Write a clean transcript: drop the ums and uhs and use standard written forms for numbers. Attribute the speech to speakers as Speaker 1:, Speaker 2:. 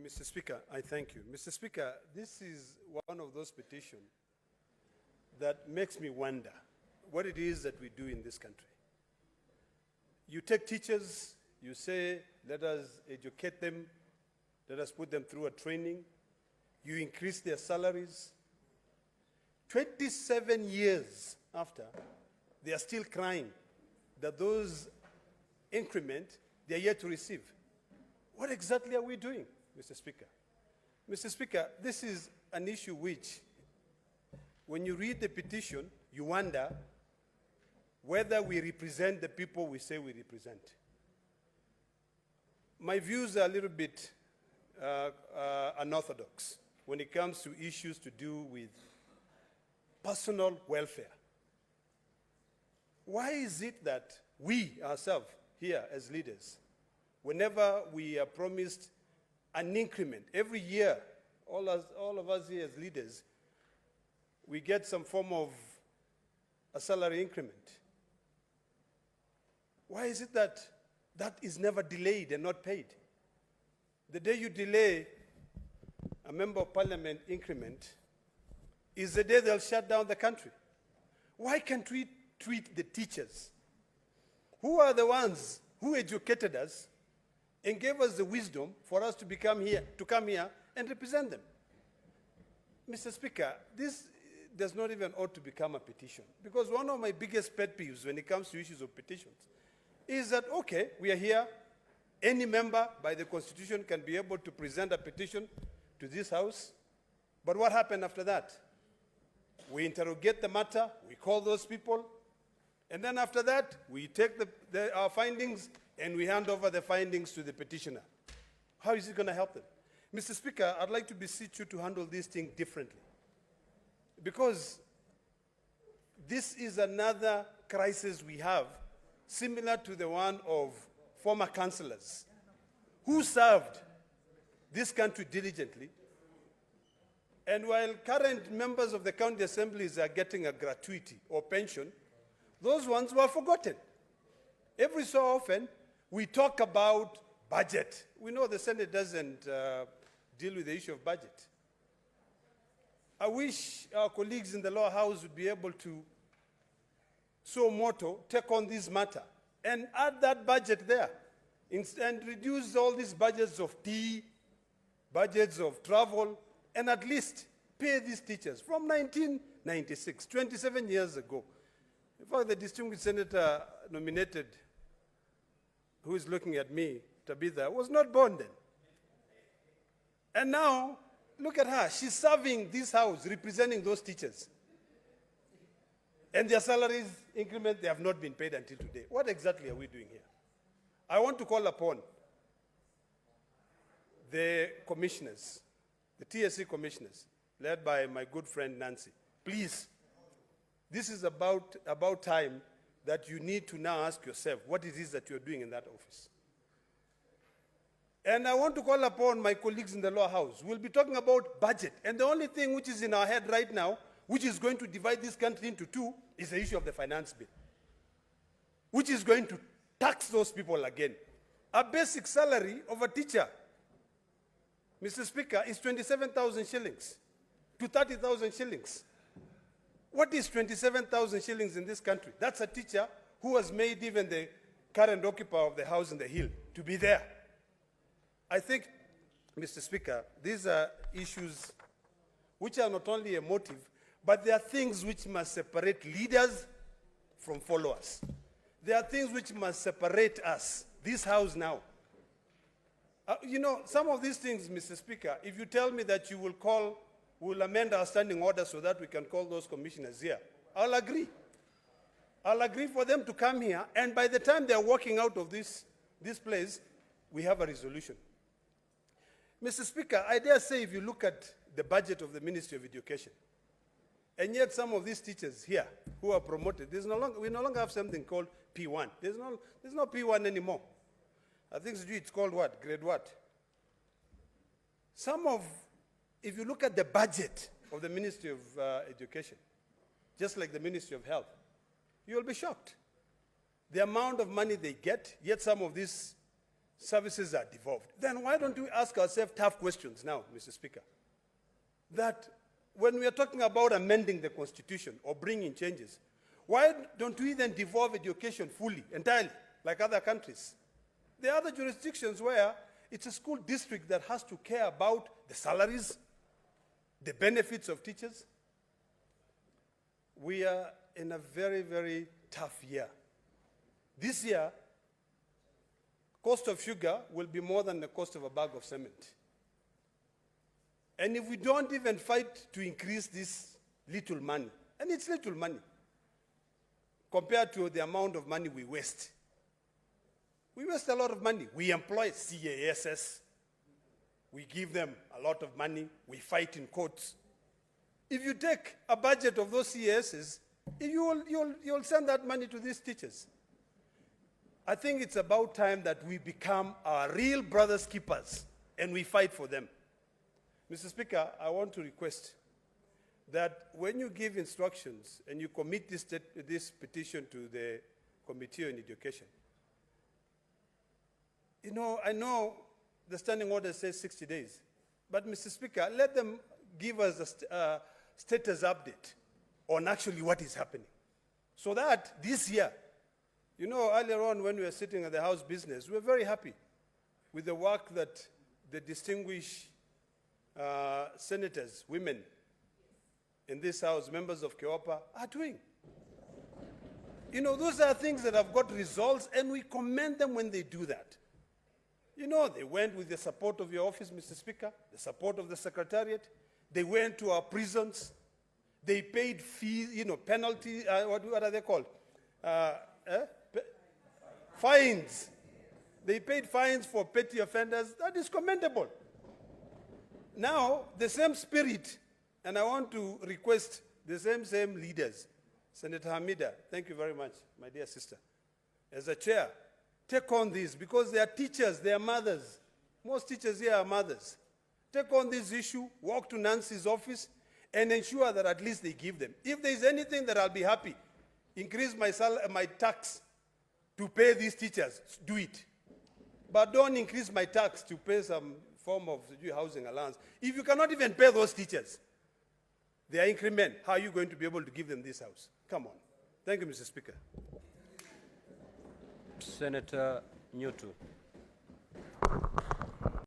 Speaker 1: Mr. Speaker, I thank you. Mr. Speaker, this is one of those petitions that makes me wonder what it is that we do in this country. You take teachers, you say, let us educate them, let us put them through a training. You increase their salaries. 27 years after, they are still crying that those increments they are yet to receive. What exactly are we doing, Mr. Speaker? Mr. Speaker, this is an issue which, when you read the petition, you wonder whether we represent the people we say we represent. My views are a little bit unorthodox when it comes to issues to do with personal welfare. Why is it that we ourselves here as leaders, whenever we are promised an increment, every year, all of us here as leaders, we get some form of a salary increment? Why is it that that is never delayed and not paid? The day you delay a member of parliament increment is the day they'll shut down the country. Why can't we treat the teachers, who are the ones who educated us and gave us the wisdom for us to come here and represent them? Mr. Speaker, this does not even ought to become a petition, because one of my biggest pet peeves when it comes to issues of petitions is that, okay, we are here, any member by the Constitution can be able to present a petition to this House, but what happened after that? We interrogate the matter, we call those people, and then after that, we take our findings and we hand over the findings to the petitioner. How is it going to help them? Mr. Speaker, I'd like to beseech you to handle this thing differently, because this is another crisis we have, similar to the one of former councillors who served this country diligently, and while current members of the county assemblies are getting a gratuity or pension, those ones were forgotten. Every so often, we talk about budget. We know the Senate doesn't deal with the issue of budget. I wish our colleagues in the lower house would be able to, so moto, take on this matter and add that budget there and reduce all these budgets of tea, budgets of travel, and at least pay these teachers from 1996, 27 years ago. In fact, the distinguished senator nominated, who is looking at me, Tabitha, was not born then. And now, look at her. She's serving this House, representing those teachers. And their salaries increment, they have not been paid until today. What exactly are we doing here? I want to call upon the commissioners, the TSC commissioners, led by my good friend Nancy. Please, this is about time that you need to now ask yourself what it is that you're doing in that office. And I want to call upon my colleagues in the lower house. We'll be talking about budget. And the only thing which is in our head right now, which is going to divide this country into two, is the issue of the finance bill, which is going to tax those people again. A basic salary of a teacher, Mr. Speaker, is 27,000 shillings to 30,000 shillings. What is 27,000 shillings in this country? That's a teacher who has made even the current occupier of the house in the hill to be there. I think, Mr. Speaker, these are issues which are not only emotive, but they are things which must separate leaders from followers. There are things which must separate us, this House now. You know, some of these things, Mr. Speaker, if you tell me that you will amend our standing order so that we can call those commissioners here, I'll agree. I'll agree for them to come here, and by the time they're walking out of this place, we have a resolution. Mr. Speaker, I dare say if you look at the budget of the Ministry of Education, and yet some of these teachers here who are promoted, we no longer have something called P1. There's no P1 anymore. I think it's called what? Grade what? If you look at the budget of the Ministry of Education, just like the Ministry of Health, you'll be shocked. The amount of money they get, yet some of these services are devolved. Then why don't we ask ourselves tough questions now, Mr. Speaker? That when we are talking about amending the Constitution or bringing changes, why don't we then devolve education fully, entirely, like other countries? There are other jurisdictions where it's a school district that has to care about the salaries, the benefits of teachers. We are in a very, very tough year. This year, cost of sugar will be more than the cost of a bag of cement. And if we don't even fight to increase this little money, and it's little money, compared to the amount of money we waste. We waste a lot of money. We employ CASs. We give them a lot of money. We fight in courts. If you take a budget of those CASs, you'll send that money to these teachers. I think it's about time that we become our real brothers' keepers and we fight for them. Mr. Speaker, I want to request that when you give instructions and you commit this petition to the Committee on Education, you know, I know the standing order says 60 days, but Mr. Speaker, let them give us a status update on actually what is happening. So that this year, you know, earlier on when we were sitting at the House Business, we were very happy with the work that the distinguished senators, women in this House, members of KEOPA, are doing. You know, those are things that have got results, and we commend them when they do that. You know, they went with the support of your office, Mr. Speaker, the support of the Secretariat. They went to our prisons. They paid fees, you know, penalty, what are they called? Fines. They paid fines for petty offenders. That is commendable. Now, the same spirit, and I want to request the same leaders, Senator Hamida, thank you very much, my dear sister, as a chair, take on this, because they are teachers, they are mothers. Most teachers here are mothers. Take on this issue, walk to Nancy's office, and ensure that at least they give them. If there is anything that I'll be happy, increase my tax to pay these teachers, do it. But don't increase my tax to pay some form of housing allowance. If you cannot even pay those teachers their increment, how are you going to be able to give them this house? Come on. Thank you, Mr. Speaker.
Speaker 2: Senator Nyutu.